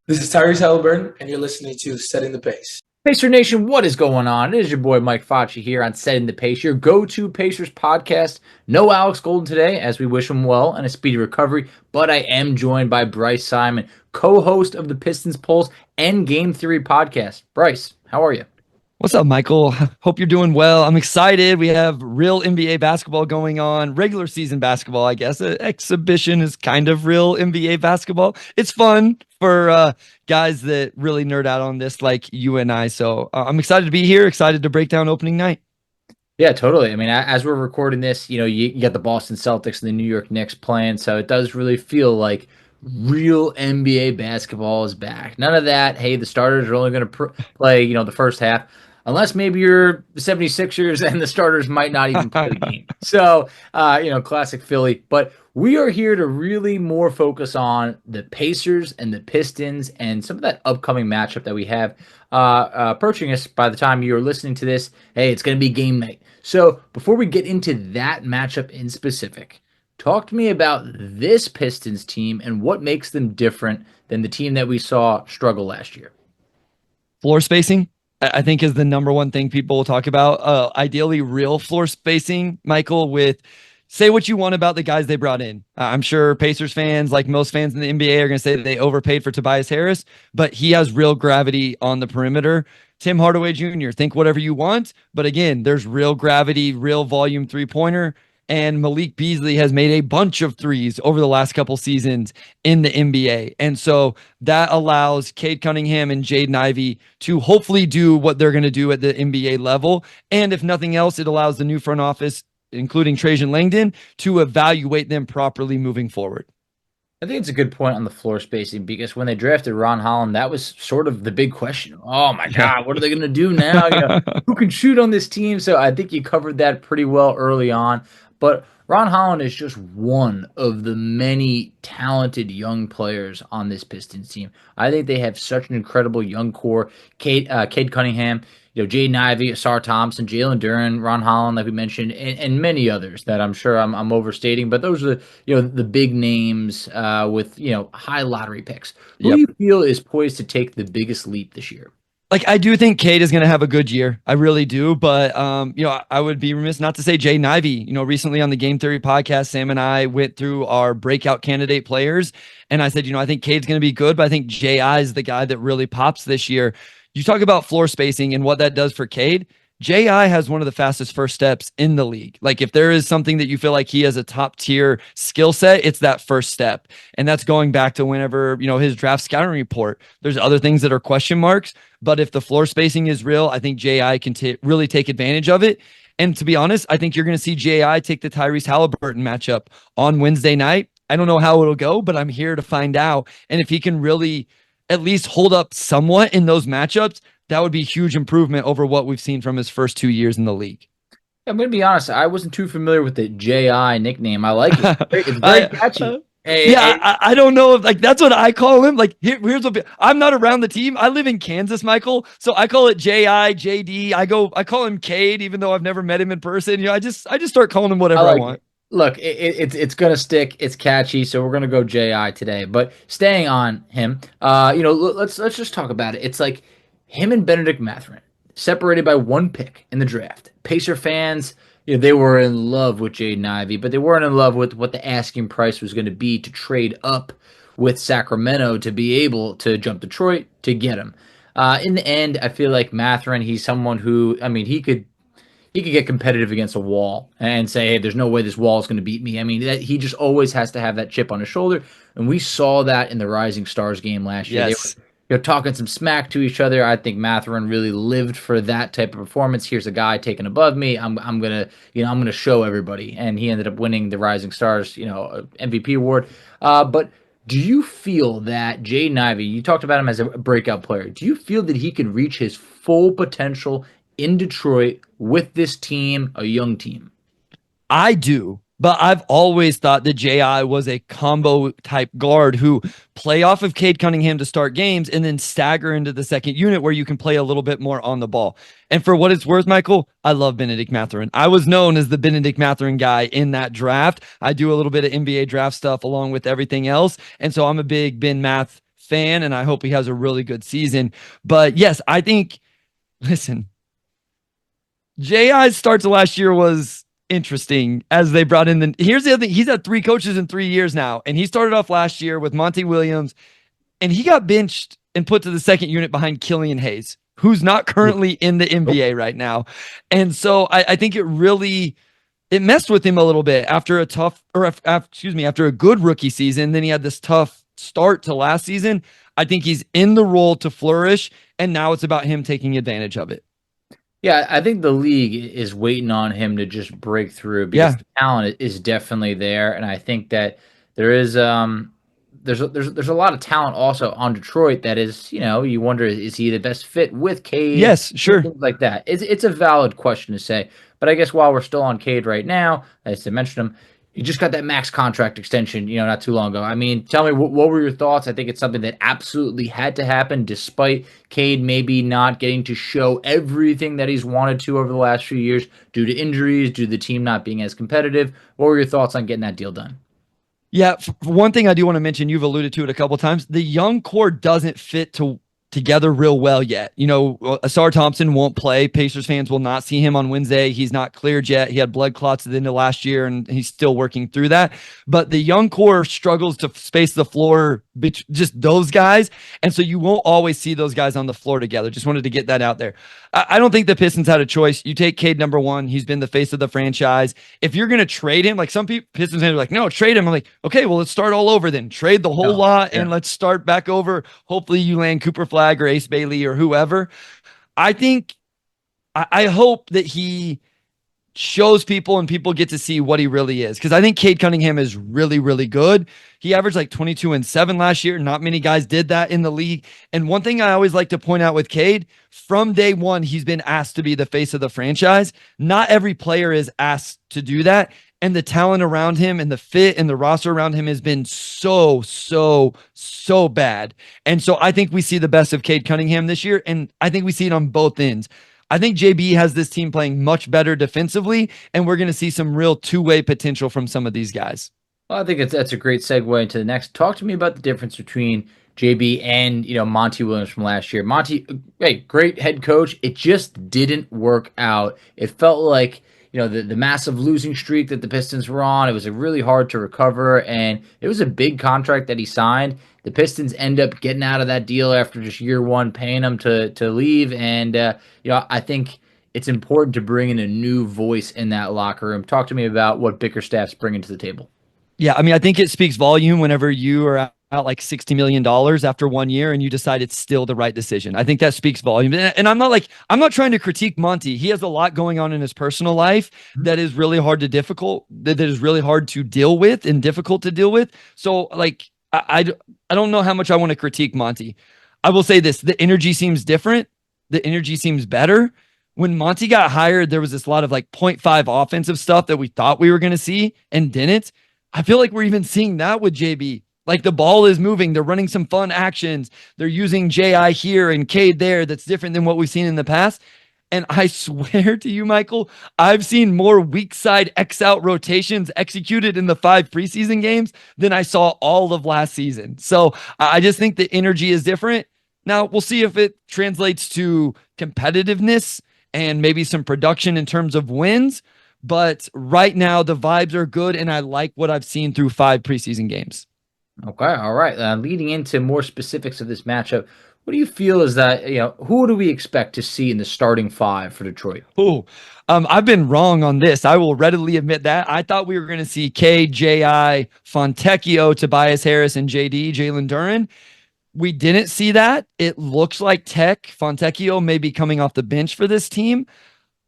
This is Tyrese Halliburton, and you're listening to Setting the Pace. Pacer Nation, what is going on? It is your boy Mike Facci here on Setting the Pace, your go-to Pacers podcast. No Alex Golden today, as we wish him well and a speedy recovery, but I am joined by Bryce Simon, co-host of the Pistons Pulse and Game Theory podcast. Bryce, how are you? What's up, Michael? Hope you're doing well. I'm excited. We have real NBA basketball going on, regular season basketball, I guess. Exhibition is kind of real NBA basketball. It's fun for guys that really nerd out on this like you and I. So I'm excited to be here, excited to break down opening night. Yeah, totally. I mean, as we're recording this, you got the Boston Celtics and the New York Knicks playing, so it does really feel like real NBA basketball is back. None of that, hey, the starters are only going to play, the first half. Unless maybe you're the 76ers and the starters might not even play the game. So, classic Philly. But we are here to really more focus on the Pacers and the Pistons and some of that upcoming matchup that we have approaching us by the time you're listening to this. Hey, it's going to be game night. So before we get into that matchup in specific, talk to me about this Pistons team and what makes them different than the team that we saw struggle last year. Floor spacing, I think, is the number one thing people will talk about. Ideally, real floor spacing, Michael, with say what you want about the guys they brought in. I'm sure Pacers fans, like most fans in the NBA, are going to say that they overpaid for Tobias Harris, but he has real gravity on the perimeter. Tim Hardaway Jr., think whatever you want, but again, there's real gravity, real volume three-pointer. And Malik Beasley has made a bunch of threes over the last couple seasons in the NBA. And so that allows Cade Cunningham and Jaden Ivey to hopefully do what they're going to do at the NBA level. And if nothing else, it allows the new front office, including Trajan Langdon, to evaluate them properly moving forward. I think it's a good point on the floor spacing because when they drafted Ron Holland, that was sort of the big question. Oh my God, what are they going to do now? Who can shoot on this team? So I think you covered that pretty well early on. But Ron Holland is just one of the many talented young players on this Pistons team. I think they have such an incredible young core. Cade Cunningham, Jaden Ivey, Asar Thompson, Jalen Duren, Ron Holland, like we mentioned, and many others that I'm sure I'm overstating. But those are the big names with high lottery picks. Who do you feel is poised to take the biggest leap this year? Like, I do think Cade is going to have a good year. I really do. But, I would be remiss not to say Jaden Ivey. Recently on the Game Theory podcast, Sam and I went through our breakout candidate players. And I said, I think Cade's going to be good, but I think J.I. is the guy that really pops this year. You talk about floor spacing and what that does for Cade. J.I. has one of the fastest first steps in the league. Like, if there is something that you feel like he has a top tier skill set, it's that first step. And that's going back to whenever, his draft scouting report. There's other things that are question marks, but if the floor spacing is real, I think J.I. can really take advantage of it. And to be honest, I think you're going to see J.I. take the Tyrese Halliburton matchup on Wednesday night. I don't know how it'll go, but I'm here to find out. And if he can really at least hold up somewhat in those matchups, that would be a huge improvement over what we've seen from his first 2 years in the league. I'm going to be honest. I wasn't too familiar with the J.I. nickname. I like it. It's very catchy. I don't know if that's what I call him. Like, here's what I'm not around the team. I live in Kansas, Michael. So I call it J.I., J.D. I call him Cade, even though I've never met him in person. I just start calling him whatever I want. Look, it's gonna stick. It's catchy, so we're gonna go J.I. today. But staying on him, let's just talk about it. It's like him and Benedict Mathurin separated by one pick in the draft. Pacer fans, they were in love with Jaden Ivey, but they weren't in love with what the asking price was going to be to trade up with Sacramento to be able to jump Detroit to get him. In the end, I feel like Mathurin, he's someone who, he could get competitive against a wall and say, hey, there's no way this wall is going to beat me. He just always has to have that chip on his shoulder. And we saw that in the Rising Stars game last year. Yes. They were talking some smack to each other. I think Mathurin really lived for that type of performance. Here's a guy taken above me. I'm gonna show everybody. And he ended up winning the Rising Stars, MVP award. But do you feel that Jaden Ivey, you talked about him as a breakout player, do you feel that he can reach his full potential in Detroit with this team, a young team? I do. But I've always thought that J.I. was a combo type guard who play off of Cade Cunningham to start games and then stagger into the second unit where you can play a little bit more on the ball. And for what it's worth, Michael, I love Benedict Mathurin. I was known as the Benedict Mathurin guy in that draft. I do a little bit of NBA draft stuff along with everything else. And so I'm a big Ben Math fan, and I hope he has a really good season. But yes, I think, listen, J.I.'s starts last year was interesting as they brought in here's the other thing. He's had 3 coaches in 3 years now, and he started off last year with Monty Williams, and he got benched and put to the second unit behind Killian Hayes, who's not currently in the NBA right now. And so I think it messed with him a little bit after after a good rookie season. Then he had this tough start to last season. I think he's in the role to flourish, and now it's about him taking advantage of it. Yeah, I think the league is waiting on him to just break through because the talent is definitely there, and I think that there is there's a lot of talent also on Detroit that is, you wonder, is he the best fit with Cade? Yes, sure. Things like that. It's a valid question to say, but I guess while we're still on Cade right now, as I mentioned him, you just got that max contract extension, not too long ago. I mean, tell me, what were your thoughts? I think it's something that absolutely had to happen, despite Cade maybe not getting to show everything that he's wanted to over the last few years due to injuries, due to the team not being as competitive. What were your thoughts on getting that deal done? Yeah, one thing I do want to mention, you've alluded to it a couple times, the young core doesn't fit together real well yet. Asar Thompson won't play. Pacers fans will not see him on Wednesday. He's not cleared yet. He had blood clots at the end of last year, and he's still working through that. But the young core struggles to space the floor, just those guys. And so you won't always see those guys on the floor together. Just wanted to get that out there. I don't think the Pistons had a choice. You take Cade number 1. He's been the face of the franchise. If you're going to trade him, like some people, Pistons fans are like, no, trade him. I'm like, okay, well, let's start all over then. Trade the whole lot and let's start back over. Hopefully you land Cooper Flag or Ace Bailey or whoever. I hope that he shows people and people get to see what he really is. Because I think Cade Cunningham is really, really good. He averaged like 22 and 7 last year. Not many guys did that in the league. And one thing I always like to point out with Cade, from day one, he's been asked to be the face of the franchise. Not every player is asked to do that. And the talent around him and the fit and the roster around him has been so bad. And so I think we see the best of Cade Cunningham this year. And I think we see it on both ends. I think JB has this team playing much better defensively, and we're going to see some real two-way potential from some of these guys. Well, I think that's a great segue into the next. Talk to me about the difference between JB and Monty Williams from last year. Monty, hey, great head coach. It just didn't work out. It felt like the massive losing streak that the Pistons were on. It was really hard to recover, and it was a big contract that he signed. The Pistons end up getting out of that deal after just year one, paying him to leave. And I think it's important to bring in a new voice in that locker room. Talk to me about what Bickerstaff's bringing to the table. Yeah, I mean, I think it speaks volume whenever you are out like $60 million after 1 year and you decide it's still the right decision. I think that speaks volume. And I'm not trying to critique Monty. He has a lot going on in his personal life that is really hard to deal with and difficult to deal with. So I don't know how much I want to critique Monty. I will say this, the energy seems different. The energy seems better. When Monty got hired, there was this lot of 0.5 offensive stuff that we thought we were going to see and didn't. I feel like we're even seeing that with JB. The ball is moving. They're running some fun actions. They're using J.I. here and Cade there. That's different than what we've seen in the past. And I swear to you, Michael, I've seen more weak side X out rotations executed in the 5 preseason games than I saw all of last season. So I just think the energy is different. Now we'll see if it translates to competitiveness and maybe some production in terms of wins. But right now the vibes are good, and I like what I've seen through 5 preseason games. Okay, all right. Leading into more specifics of this matchup, what do you feel is that, who do we expect to see in the starting 5 for Detroit? I've been wrong on this. I will readily admit that. I thought we were going to see K, J.I., Fontecchio, Tobias Harris, and J.D., Jalen Duren. We didn't see that. It looks like Fontecchio may be coming off the bench for this team.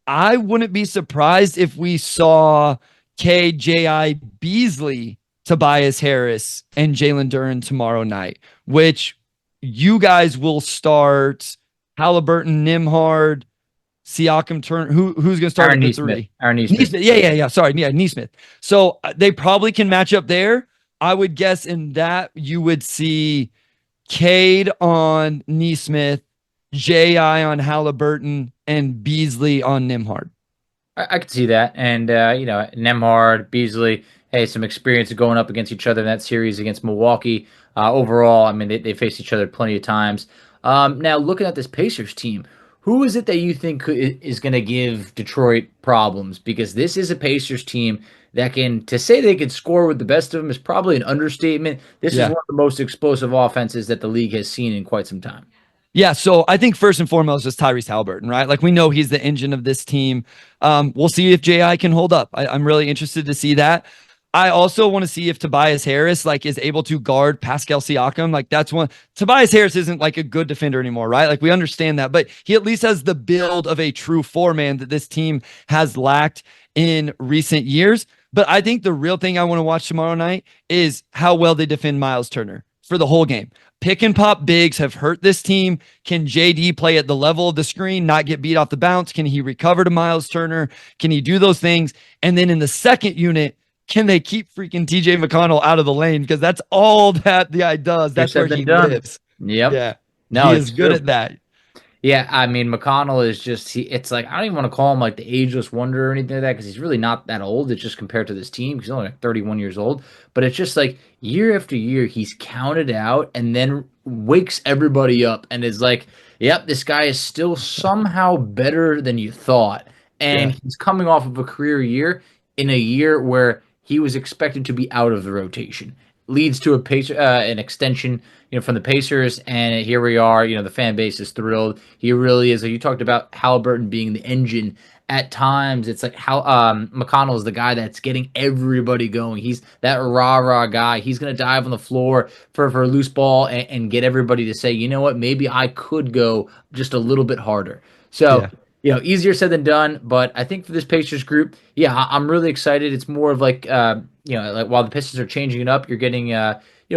I wouldn't be surprised if we saw K, J.I., Beasley, Tobias Harris, and Jalen Duren tomorrow night, which you guys will start Halliburton, Nembhard, Siakam, Turner. Who's going to start at the 3? Aaron Nesmith. Yeah. Sorry. Yeah, Nesmith. So they probably can match up there. I would guess in that you would see Cade on Nesmith, J.I. on Halliburton, and Beasley on Nembhard. I could see that. And, Nemhard, Beasley, hey, some experience of going up against each other in that series against Milwaukee. Overall, I mean, they faced each other plenty of times. Now, looking at this Pacers team, who is it that you think is going to give Detroit problems? Because this is a Pacers team that to say they can score with the best of them is probably an understatement. This is one of the most explosive offenses that the league has seen in quite some time. Yeah, so I think first and foremost is Tyrese Halliburton, right? Like we know he's the engine of this team. We'll see if JI can hold up. I'm really interested to see that. I also want to see if Tobias Harris is able to guard Pascal Siakam. Like that's one. Tobias Harris isn't like a good defender anymore, right? Like we understand that, but he at least has the build of a true four-man that this team has lacked in recent years. But I think the real thing I want to watch tomorrow night is how well they defend Miles Turner for the whole game. Pick and pop bigs have hurt this team. Can JD play at the level of the screen, not get beat off the bounce? Can he recover to Miles Turner? Can he do those things? And then in the second unit, can they keep freaking TJ McConnell out of the lane? Because that's all that the guy does. That's where he lives. Yep. Yeah. No, he is good at that. Yeah, I mean, McConnell is just, it's like, I don't even want to call him like the ageless wonder or anything like that because he's really not that old. It's just compared to this team, he's only like 31 years old. But it's just like year after year, he's counted out and then wakes everybody up and is like, yep, this guy is still somehow better than you thought. And he's coming off of a career year in a year where he was expected to be out of the rotation. Leads to an extension, from the Pacers, and here we are. The fan base is thrilled. He really is. You talked about Halliburton being the engine. At times, it's like how McConnell is the guy that's getting everybody going. He's that rah guy. He's gonna dive on the floor for a loose ball and get everybody to say, you know what, maybe I could go just a little bit harder. So. Easier said than done, but I think for this Pacers group, I'm really excited. It's more of like while the Pistons are changing it up, you're getting,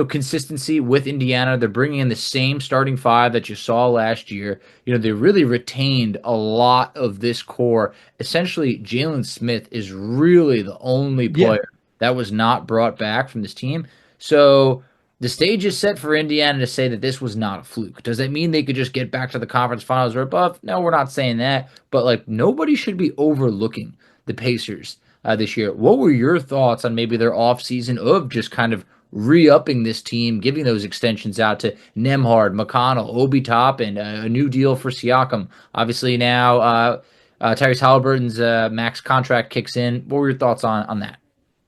consistency with Indiana. They're bringing in the same starting five that you saw last year. They really retained a lot of this core. Essentially, Jalen Smith is really the only player that was not brought back from this team. So the stage is set for Indiana to say that this was not a fluke. Does that mean they could just get back to the conference finals or above? No, we're not saying that. But nobody should be overlooking the Pacers this year. What were your thoughts on maybe their offseason of just kind of re-upping this team, giving those extensions out to Nemhard, McConnell, Obi Toppin, a new deal for Siakam? Obviously now Tyrese Halliburton's max contract kicks in. What were your thoughts on that?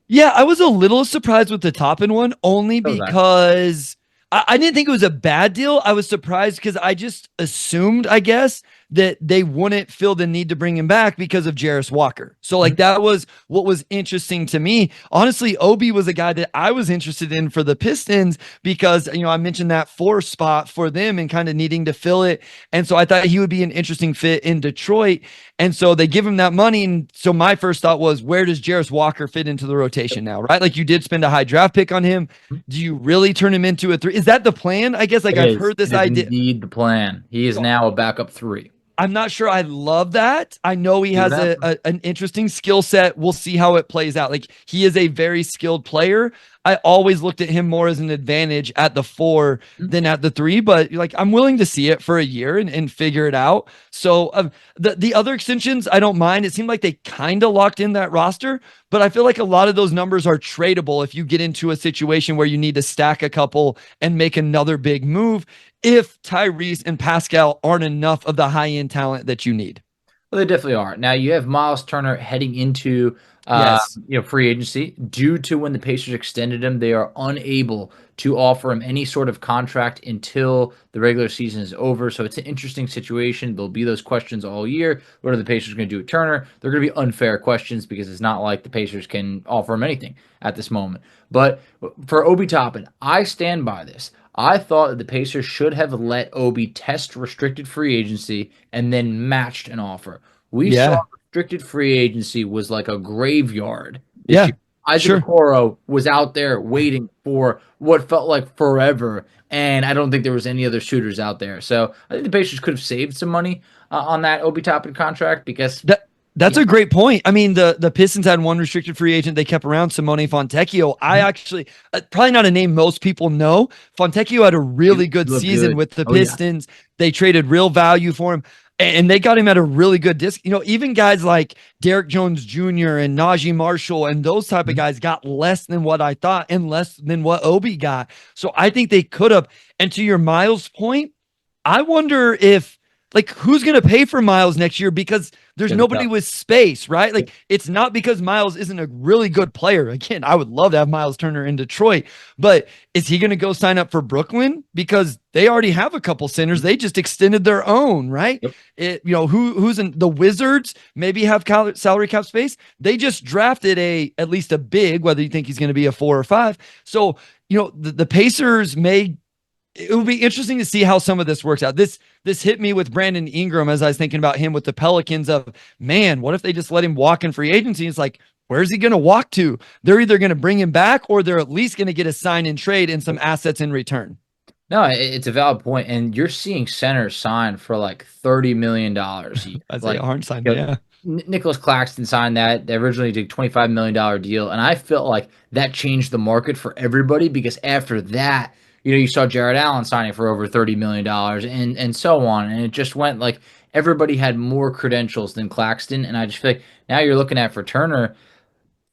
Yeah, I was a little surprised with the Toppin one, only because I didn't think it was a bad deal. I was surprised because I just assumed, I guess, that they wouldn't feel the need to bring him back because of Jarris Walker. So that was what was interesting to me. Honestly, Obi was a guy that I was interested in for the Pistons because, I mentioned that 4 spot for them and kind of needing to fill it. And so I thought he would be an interesting fit in Detroit. And so they give him that money. And so my first thought was, where does Jarris Walker fit into the rotation now, right? Like you did spend a high draft pick on him. Do you really turn him into a 3? Is that the plan? I guess I've heard this idea. Indeed the plan. He is now a backup 3. I'm not sure I love that. I know he has an interesting skill set. We'll see how it plays out. He is a very skilled player. I always looked at him more as an advantage at the 4 than at the 3, but I'm willing to see it for a year and figure it out. So the other extensions, I don't mind. It seemed like they kind of locked in that roster, but I feel like a lot of those numbers are tradable if you get into a situation where you need to stack a couple and make another big move if Tyrese and Pascal aren't enough of the high-end talent that you need. Well, they definitely are. Now you have Miles Turner heading into free agency. Due to when the Pacers extended him, they are unable to offer him any sort of contract until the regular season is over. So it's an interesting situation. There'll be those questions all year. What are the Pacers going to do with Turner? They're going to be unfair questions because it's not like the Pacers can offer him anything at this moment. But for Obi Toppin, I stand by this. I thought that the Pacers should have let Obi test restricted free agency and then matched an offer. We saw restricted free agency was like a graveyard. Isaac Okoro was out there waiting for what felt like forever, and I don't think there was any other shooters out there. So I think the Pacers could have saved some money on that Obi Toppin contract because That's a great point. I mean, the Pistons had one restricted free agent they kept around, Simone Fontecchio. I actually, probably not a name most people know. Fontecchio had a really good season with the Pistons. They traded real value for him. And they got him at a really good disc. Even guys like Derek Jones Jr. and Najee Marshall and those type of guys got less than what I thought and less than what Obi got. So I think they could have. And to your Miles point, I wonder if who's going to pay for Miles next year, because there's nobody with space, right? Like, it's not because Miles isn't a really good player. Again, I would love to have Miles Turner in Detroit, but is he going to go sign up for Brooklyn? Because they already have a couple centers. They just extended their own, right? Yep. Who's in the Wizards maybe have salary cap space. They just drafted at least a big, whether you think he's going to be a 4 or 5. So, the Pacers it will be interesting to see how some of this works out. This hit me with Brandon Ingram as I was thinking about him with the Pelicans of, man, what if they just let him walk in free agency? It's like, where's he going to walk to? They're either going to bring him back or they're at least going to get a sign and trade and some assets in return. No, it's a valid point. And you're seeing centers sign for like $30 million. That's like a hard sign, yeah. Nicholas Claxton signed that. They originally did a $25 million deal. And I felt like that changed the market for everybody, because after that, you saw Jared Allen signing for over $30 million and so on. And it just went like everybody had more credentials than Claxton. And I just feel like now you're looking at for Turner.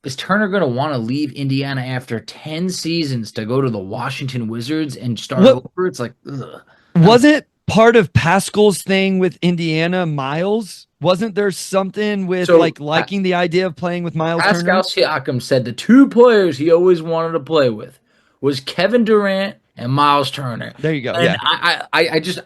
Is Turner going to want to leave Indiana after 10 seasons to go to the Washington Wizards and start over? It's like, ugh. Wasn't part of Pascal's thing with Indiana Miles? Wasn't there something with liking the idea of playing with Miles Turner? Pascal Siakam said the two players he always wanted to play with was Kevin Durant and Miles Turner. There you go. And yeah.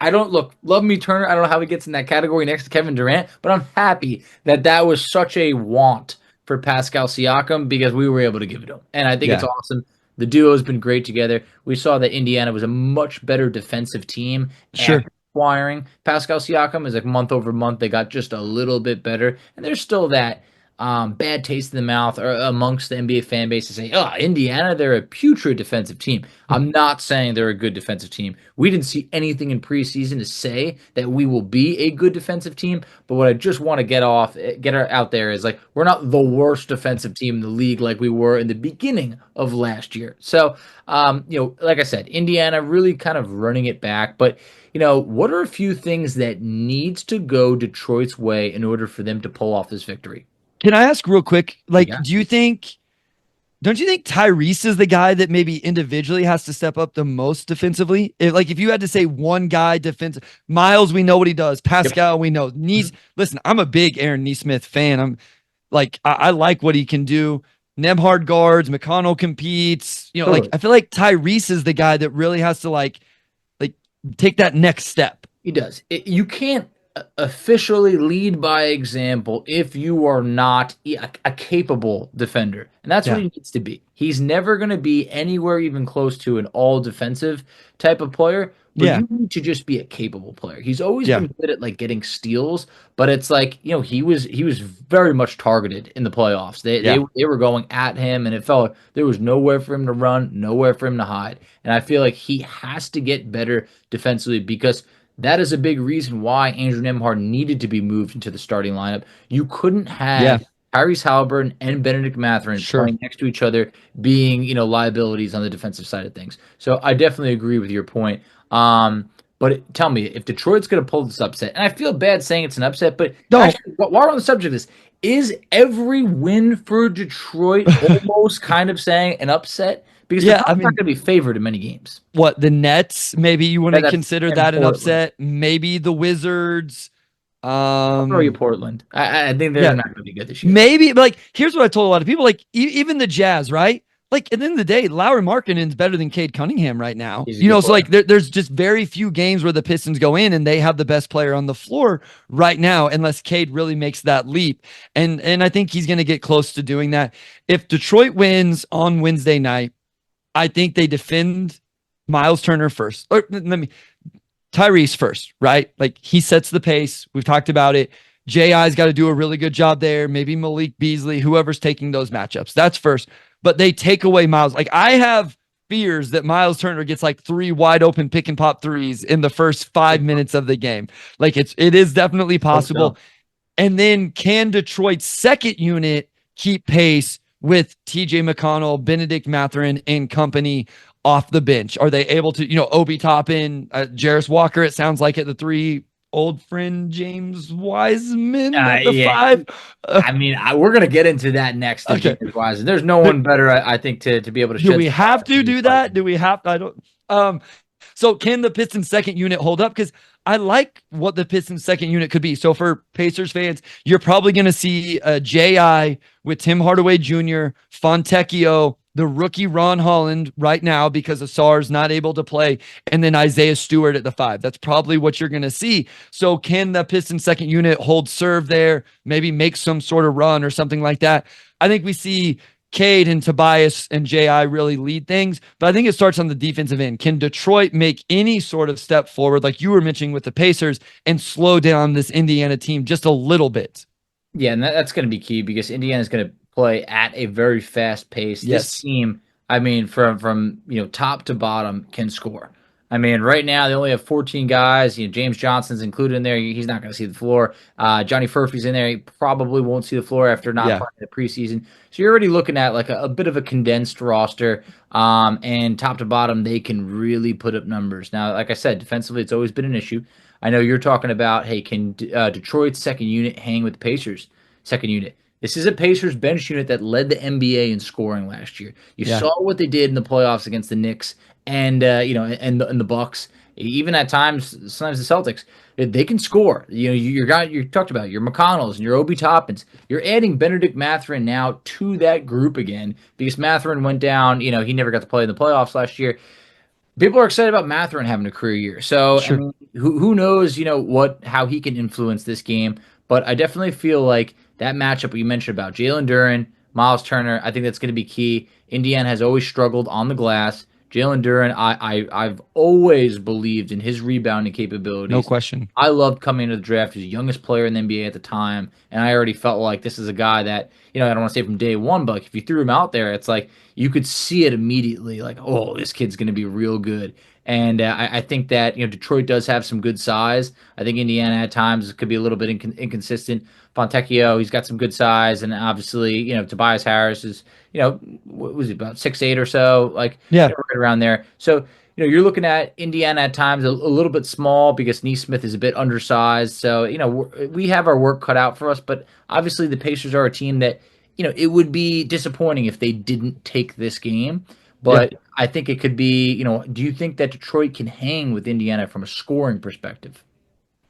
I don't love me Turner. I don't know how he gets in that category next to Kevin Durant, but I'm happy that was such a want for Pascal Siakam, because we were able to give it to him. And I think it's awesome. The duo has been great together. We saw that Indiana was a much better defensive team. Sure. Acquiring Pascal Siakam is like month over month. They got just a little bit better. And there's still that bad taste in the mouth amongst the NBA fan base to say, Indiana, they're a putrid defensive team. I'm not saying they're a good defensive team. We didn't see anything in preseason to say that we will be a good defensive team. But what I just want to get out there is like, we're not the worst defensive team in the league like we were in the beginning of last year. So, like I said, Indiana really kind of running it back. But, what are a few things that needs to go Detroit's way in order for them to pull off this victory? Can I ask real quick, don't you think Tyrese is the guy that maybe individually has to step up the most defensively? If you had to say one guy defensive, Miles, we know what he does. Pascal, we know. Listen, I'm a big Aaron Nesmith fan. I like what he can do. Nembhard guards, McConnell competes. Totally. I feel like Tyrese is the guy that really has to take that next step. He does. You can't officially lead by example if you are not a capable defender. And that's what he needs to be. He's never going to be anywhere even close to an all defensive type of player, but you need to just be a capable player. He's always been good at getting steals, but it's he was very much targeted in the playoffs. They were going at him, and it felt like there was nowhere for him to run, nowhere for him to hide. And I feel like he has to get better defensively, because that is a big reason why Andrew Nembhard needed to be moved into the starting lineup. You couldn't have Tyrese Halliburton and Benedict Mathurin playing next to each other, being liabilities on the defensive side of things. So I definitely agree with your point. But tell me, if Detroit's going to pull this upset, and I feel bad saying it's an upset, but actually, while we're on the subject of this, is every win for Detroit almost kind of saying an upset? Because they're not going to be favored in many games. What, the Nets? Maybe you want to consider that an upset. Maybe the Wizards. I'll throw you Portland. I think they're not going to be good this year. Maybe, but here's what I told a lot of people. Even the Jazz, right? At the end of the day, Lauri Markkanen's better than Cade Cunningham right now. So there's just very few games where the Pistons go in and they have the best player on the floor right now, unless Cade really makes that leap. And I think he's going to get close to doing that. If Detroit wins on Wednesday night, I think they defend Miles Turner first. Or Tyrese first, right? He sets the pace. We've talked about it. J.I.'s got to do a really good job there. Maybe Malik Beasley, whoever's taking those matchups. That's first. But they take away Miles. I have fears that Miles Turner gets 3 wide open pick and pop threes in the first 5 minutes of the game. It is definitely possible. And then can Detroit's second unit keep pace with TJ McConnell, Benedict Mathurin, and company off the bench? Are they able to, Obi Toppin, Jarris Walker, it sounds like at the 3 old friend James Wiseman at the Yeah. 5. I mean, we're going to get into that next. Okay. James Wiseman. There's no one better, I think, to be able to Do shed we some light have on to James do that? Wiseman. Do we have to? I don't. So can the Pistons second unit hold up? Because I like what the Pistons second unit could be. So for Pacers fans, you're probably going to see a J.I. with Tim Hardaway Jr., Fontecchio, the rookie Ron Holland right now because Asar's not able to play, and then Isaiah Stewart at the 5. That's probably what you're going to see. So can the Pistons second unit hold serve there, maybe make some sort of run or something like that? I think we see Cade and Tobias and J.I. really lead things, but I think it starts on the defensive end. Can Detroit make any sort of step forward, like you were mentioning with the Pacers, and slow down this Indiana team just a little bit? Yeah, and that's going to be key because Indiana is going to play at a very fast pace. Yes. This team, I mean, from top to bottom, can score. I mean, right now they only have 14 guys. James Johnson's included in there. He's not going to see the floor. Johnny Furphy's in there. He probably won't see the floor after not playing the preseason. So you're already looking at like a bit of a condensed roster. And top to bottom, they can really put up numbers. Now, like I said, defensively, it's always been an issue. I know you're talking about, hey, can Detroit's second unit hang with the Pacers' second unit? This is a Pacers bench unit that led the NBA in scoring last year. You saw what they did in the playoffs against the Knicks and the Bucks. Even at times, sometimes the Celtics, they can score. You talked about your McConnells and your Obi Toppins. You're adding Benedict Mathurin now to that group again because Mathurin went down. He never got to play in the playoffs last year. People are excited about Mathurin having a career year. So Sure. I mean, who knows, how he can influence this game. But I definitely feel like that matchup you mentioned about Jalen Duren, Miles Turner, I think that's going to be key. Indiana has always struggled on the glass. Jalen Duren, I've always believed in his rebounding capabilities. No question. I loved coming into the draft. He's the youngest player in the NBA at the time, and I already felt like this is a guy that, I don't want to say from day one, but if you threw him out there, it's like you could see it immediately, like, oh, this kid's going to be real good. And I think that Detroit does have some good size. I think Indiana at times could be a little bit inconsistent. Fontecchio, he's got some good size, and obviously Tobias Harris is what was he, about 6'8" or so, like right around there. So you're looking at Indiana at times a little bit small because Neesmith is a bit undersized. So we have our work cut out for us. But obviously the Pacers are a team that it would be disappointing if they didn't take this game. But I think it could be, do you think that Detroit can hang with Indiana from a scoring perspective?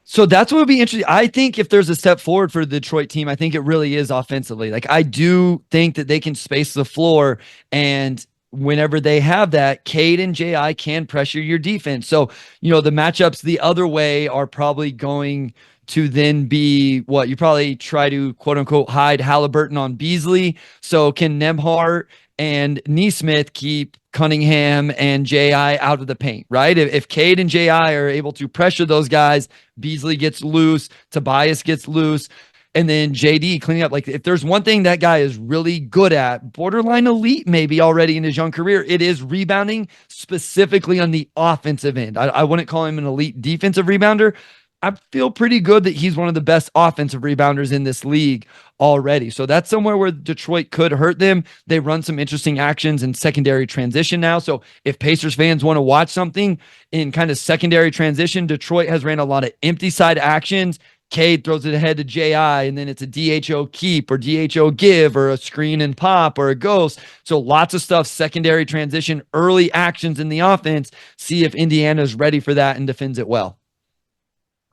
So that's what would be interesting. I think if there's a step forward for the Detroit team, I think it really is offensively. Like, I do think that they can space the floor, and whenever they have that, Cade and J.I. can pressure your defense. So, the matchups the other way are probably going to then be what you probably try to quote unquote hide Halliburton on Beasley. So can Nembhard and Neesmith keep Cunningham and J.I. out of the paint, right? If Cade and J.I. are able to pressure those guys, Beasley gets loose, Tobias gets loose, and then JD cleaning up. Like, if there's one thing that guy is really good at, borderline elite maybe already in his young career, it is rebounding, specifically on the offensive end. I wouldn't call him an elite defensive rebounder. I feel pretty good that he's one of the best offensive rebounders in this league already. So that's somewhere where Detroit could hurt them. They run some interesting actions in secondary transition now. So if Pacers fans want to watch something in kind of secondary transition, Detroit has ran a lot of empty side actions. Cade throws it ahead to J.I., and then it's a DHO keep or DHO give or a screen and pop or a ghost. So lots of stuff, secondary transition, early actions in the offense. See if Indiana is ready for that and defends it well.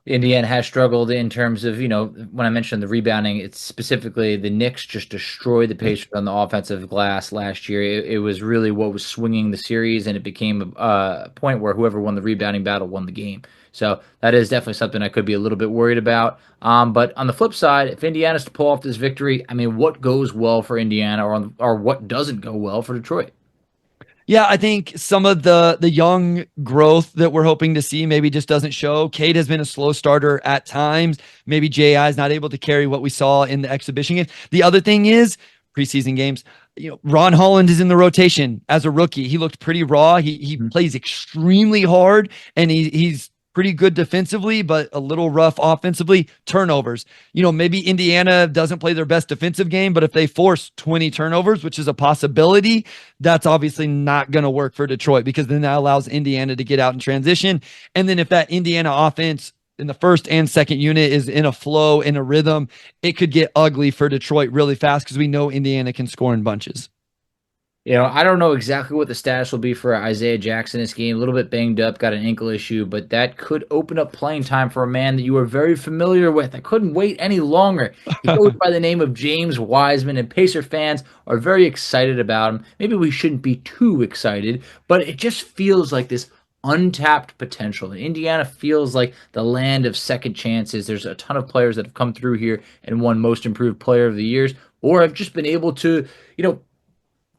Indiana has struggled in terms of, when I mentioned the rebounding, it's specifically the Knicks just destroyed the Pacers on the offensive glass last year. It was really what was swinging the series, and it became a point where whoever won the rebounding battle won the game. So that is definitely something I could be a little bit worried about. But on the flip side, if Indiana's to pull off this victory, I mean, what goes well for Indiana or what doesn't go well for Detroit? Yeah, I think some of the young growth that we're hoping to see maybe just doesn't show. Cade has been a slow starter at times. Maybe J.I. is not able to carry what we saw in the exhibition game. The other thing is preseason games. Ron Holland is in the rotation as a rookie. He looked pretty raw. He plays extremely hard, and he's pretty good defensively, but a little rough offensively. Turnovers. Maybe Indiana doesn't play their best defensive game, but if they force 20 turnovers, which is a possibility, that's obviously not going to work for Detroit, because then that allows Indiana to get out in transition. And then if that Indiana offense in the first and second unit is in a flow, in a rhythm, it could get ugly for Detroit really fast because we know Indiana can score in bunches. I don't know exactly what the status will be for Isaiah Jackson this game. A little bit banged up, got an ankle issue, but that could open up playing time for a man that you are very familiar with. I couldn't wait any longer. He goes by the name of James Wiseman, and Pacer fans are very excited about him. Maybe we shouldn't be too excited, but it just feels like this untapped potential. Indiana feels like the land of second chances. There's a ton of players that have come through here and won Most Improved Player of the Years, or have just been able to,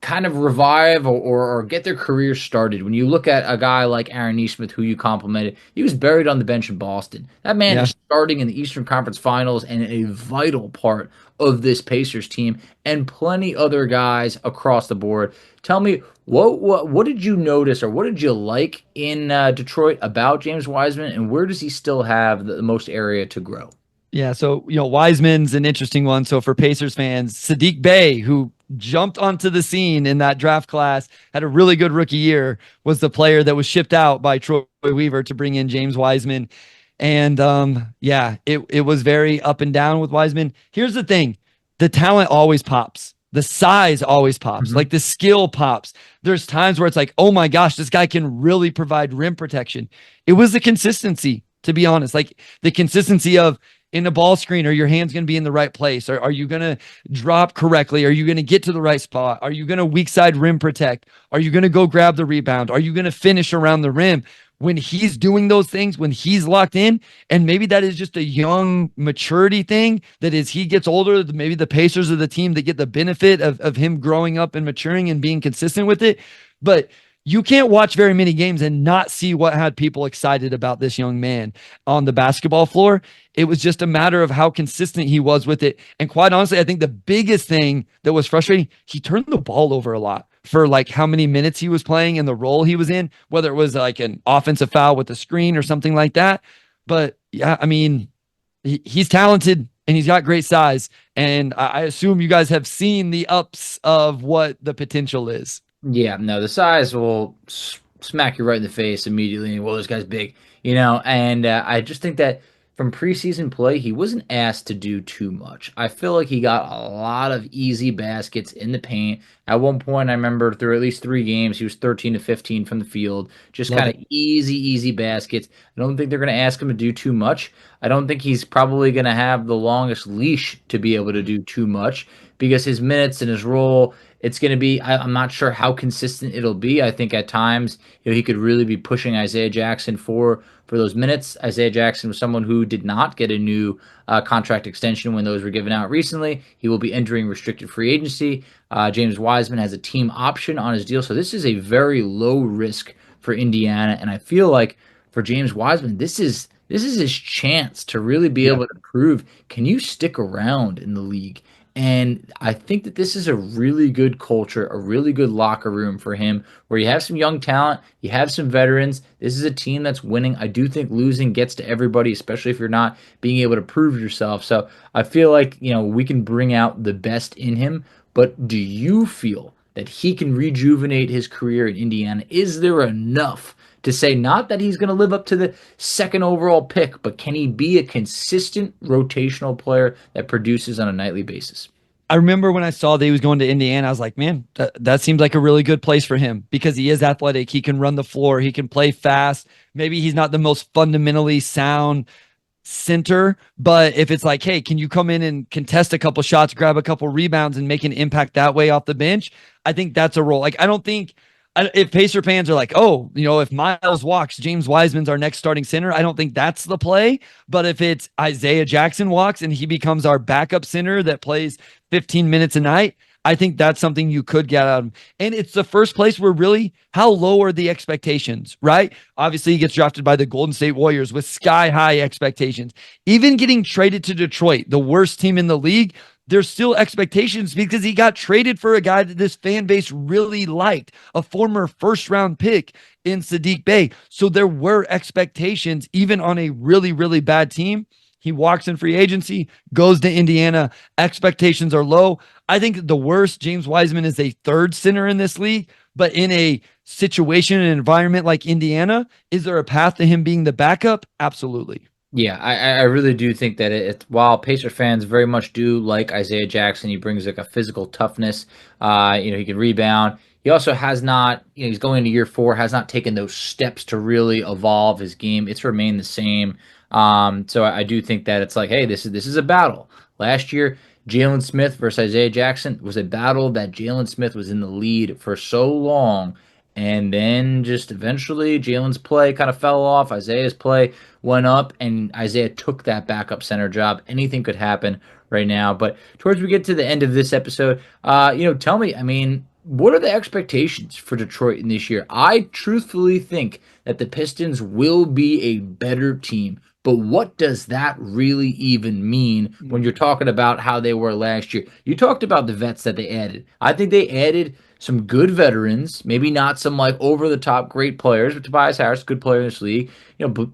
kind of revive or get their career started. When you look at a guy like Aaron Nesmith, who you complimented, he was buried on the bench in Boston. That man is starting in the Eastern Conference Finals and a vital part of this Pacers team, and plenty other guys across the board. Tell me, what did you notice, or what did you like in Detroit about James Wiseman, and where does he still have the most area to grow? Yeah, so Wiseman's an interesting one. So for Pacers fans, Saddiq Bey, who jumped onto the scene in that draft class, had a really good rookie year, was the player that was shipped out by Troy Weaver to bring in James Wiseman. And it was very up and down with Wiseman. Here's the thing. The talent always pops. The size always pops. Like the skill pops. There's times where it's like, oh my gosh, this guy can really provide rim protection. It was the consistency, to be honest. Like the consistency of, in a ball screen, are your hands going to be in the right place? Are you going to drop correctly? Are you going to get to the right spot? Are you going to weak side rim protect? Are you going to go grab the rebound? Are you going to finish around the rim? When he's doing those things, when he's locked in, and maybe that is just a young maturity thing, that as he gets older, maybe the Pacers are the team that get the benefit of him growing up and maturing and being consistent with it. But you can't watch very many games and not see what had people excited about this young man on the basketball floor. It was just a matter of how consistent he was with it. And quite honestly, I think the biggest thing that was frustrating, he turned the ball over a lot for like how many minutes he was playing and the role he was in, whether it was like an offensive foul with a screen or something like that. But yeah, I mean, he's talented and he's got great size. And I assume you guys have seen the ups of what the potential is. Yeah, no, the size will smack you right in the face immediately. Well, this guy's big, and I just think that from preseason play, he wasn't asked to do too much. I feel like he got a lot of easy baskets in the paint. At one point, I remember through at least 3 games, he was 13 to 15 from the field, just kind of easy baskets. I don't think they're going to ask him to do too much. I don't think he's probably going to have the longest leash to be able to do too much, because his minutes and his role, it's going to be, I'm not sure how consistent it'll be. I think at times, he could really be pushing Isaiah Jackson for those minutes. Isaiah Jackson was someone who did not get a new contract extension when those were given out recently. He will be entering restricted free agency. James Wiseman has a team option on his deal. So this is a very low risk for Indiana. And I feel like for James Wiseman, this is his chance to really be able to prove, can you stick around in the league? And I think that this is a really good culture, a really good locker room for him, where you have some young talent, you have some veterans. This is a team that's winning. I do think losing gets to everybody, especially if you're not being able to prove yourself. So I feel like, we can bring out the best in him. But do you feel that he can rejuvenate his career in Indiana? Is there enough to say, not that he's going to live up to the second overall pick, but can he be a consistent rotational player that produces on a nightly basis? I remember when I saw that he was going to Indiana, I was like, man, that seems like a really good place for him, because he is athletic. He can run the floor. He can play fast. Maybe he's not the most fundamentally sound center, but if it's like, hey, can you come in and contest a couple shots, grab a couple rebounds, and make an impact that way off the bench? I think that's a role. Like, I don't think, if Pacer fans are like, oh, if Miles walks, James Wiseman's our next starting center, I don't think that's the play. But if it's Isaiah Jackson walks and he becomes our backup center that plays 15 minutes a night, I think that's something you could get out of him. And it's the first place where really, how low are the expectations, right? Obviously, he gets drafted by the Golden State Warriors with sky-high expectations. Even getting traded to Detroit, the worst team in the league, there's still expectations because he got traded for a guy that this fan base really liked, a former first-round pick in Saddiq Bey. So there were expectations even on a really, really bad team. He walks in free agency, goes to Indiana. Expectations are low. I think the worst, James Wiseman is a third center in this league, but in a situation and environment like Indiana, is there a path to him being the backup? Absolutely. Yeah, I really do think that while Pacer fans very much do like Isaiah Jackson, he brings like a physical toughness. He can rebound. He also has not, he's going into year 4, has not taken those steps to really evolve his game. It's remained the same. So I do think that it's like, hey, this is a battle. Last year, Jalen Smith versus Isaiah Jackson was a battle that Jalen Smith was in the lead for so long. And then just eventually Jalen's play kind of fell off. Isaiah's play went up, and Isaiah took that backup center job. Anything could happen right now. But towards we get to the end of this episode, tell me, I mean, what are the expectations for Detroit in this year? I truthfully think that the Pistons will be a better team. But what does that really even mean when you're talking about how they were last year? You talked about the vets that they added. I think they added some good veterans, maybe not some like over the top great players, but Tobias Harris, good player in this league.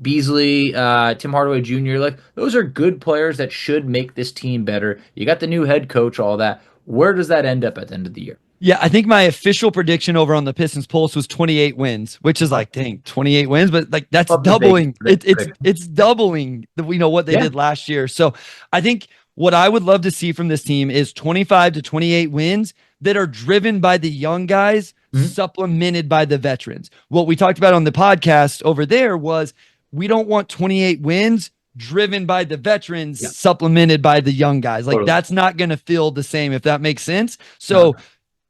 Beasley, Tim Hardaway Jr., like those are good players that should make this team better. You got the new head coach, all that. Where does that end up at the end of the year? Yeah, I think my official prediction over on the Pistons Pulse was 28 wins, which is like, dang, 28 wins, but like that's doubling. It's doubling what they did last year. So I think what I would love to see from this team is 25 to 28 wins that are driven by the young guys, supplemented by the veterans. What we talked about on the podcast over there was we don't want 28 wins driven by the veterans, supplemented by the young guys. Like that's not going to feel the same, if that makes sense. So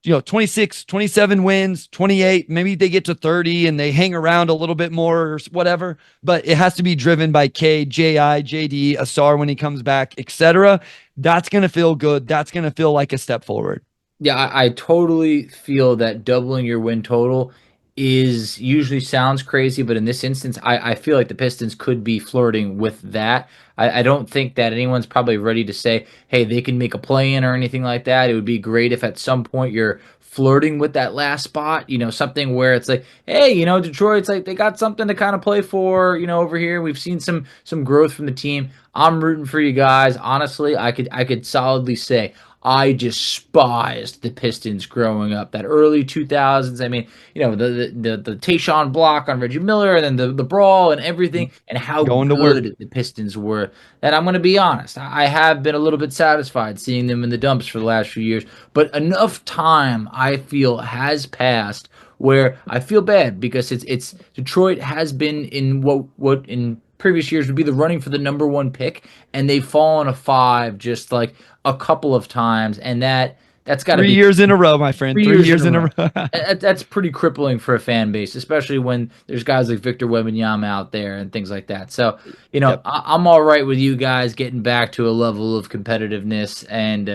26, 27 wins, 28, maybe they get to 30 and they hang around a little bit more or whatever, but it has to be driven by Cade, J.I., J.D., Asar when he comes back, etc. That's going to feel good. That's going to feel like a step forward. Yeah, I totally feel that doubling your win total usually sounds crazy, but in this instance, I feel like the Pistons could be flirting with that. I don't think that anyone's probably ready to say, hey, they can make a play-in or anything like that. It would be great if at some point you're flirting with that last spot, something where it's like, hey, Detroit's like they got something to kind of play for, over here. We've seen some growth from the team. I'm rooting for you guys. Honestly, I could solidly say I despised the Pistons growing up. That early 2000s. I mean, the Tayshaun block on Reggie Miller, and then the brawl and everything, and how good the Pistons were. And I'm going to be honest, I have been a little bit satisfied seeing them in the dumps for the last few years. But enough time, I feel, has passed where I feel bad because it's Detroit has been in what in previous years would be the running for the number 1 pick, and they've fallen a 5 just like a couple of times, and that's got to be 3 years in a row, my friend. 3 years in a row. That's pretty crippling for a fan base, especially when there's guys like Victor Wembanyama out there and things like that. So, I'm all right with you guys getting back to a level of competitiveness, and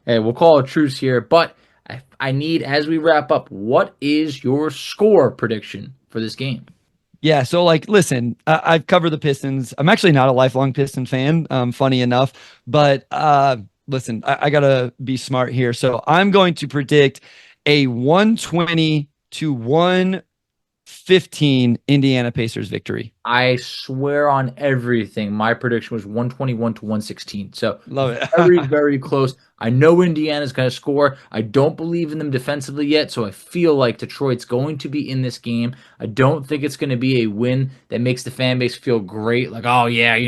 hey, we'll call a truce here. But I need, as we wrap up, what is your score prediction for this game? Yeah, so listen, I've covered the Pistons. I'm actually not a lifelong Piston fan, funny enough, but listen, I got to be smart here. So I'm going to predict a 120 to 115 Indiana Pacers victory. I swear on everything, my prediction was 121 to 116. So love it. Very, very close. I know Indiana's going to score. I don't believe in them defensively yet, so I feel like Detroit's going to be in this game. I don't think it's going to be a win that makes the fan base feel great, like, oh yeah,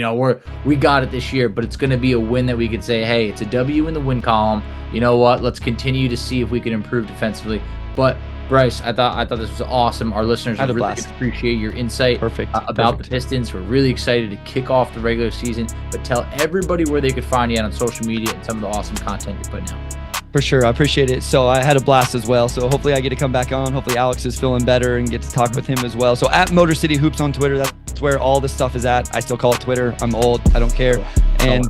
we got it this year, but it's going to be a win that we could say, hey, it's a W in the win column. You know what? Let's continue to see if we can improve defensively. But Bryce, I thought this was awesome. Our listeners really appreciate your insight about the Pistons. We're really excited to kick off the regular season, but tell everybody where they could find you on social media and some of the awesome content you're putting out. For sure. I appreciate it. So I had a blast as well. So hopefully I get to come back on. Hopefully Alex is feeling better and get to talk with him as well. So at Motor City Hoops on Twitter, that's where all this stuff is at. I still call it Twitter. I'm old. I don't care. And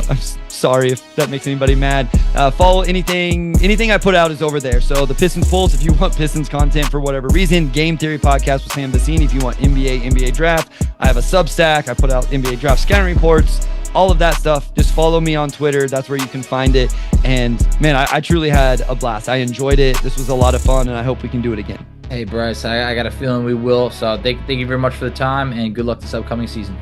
I'm sorry if that makes anybody mad. Follow anything I put out is over there. So the Pistons Pulse, if you want Pistons content for whatever reason. Game Theory Podcast with Sam Bassini, if you want NBA Draft. I have a Substack. I put out NBA Draft scouting reports. All of that stuff. Just follow me on Twitter. That's where you can find it. And man, I truly had a blast. I enjoyed it. This was a lot of fun, and I hope we can do it again. Hey, Bryce, I got a feeling we will. So thank you very much for the time, and good luck this upcoming season.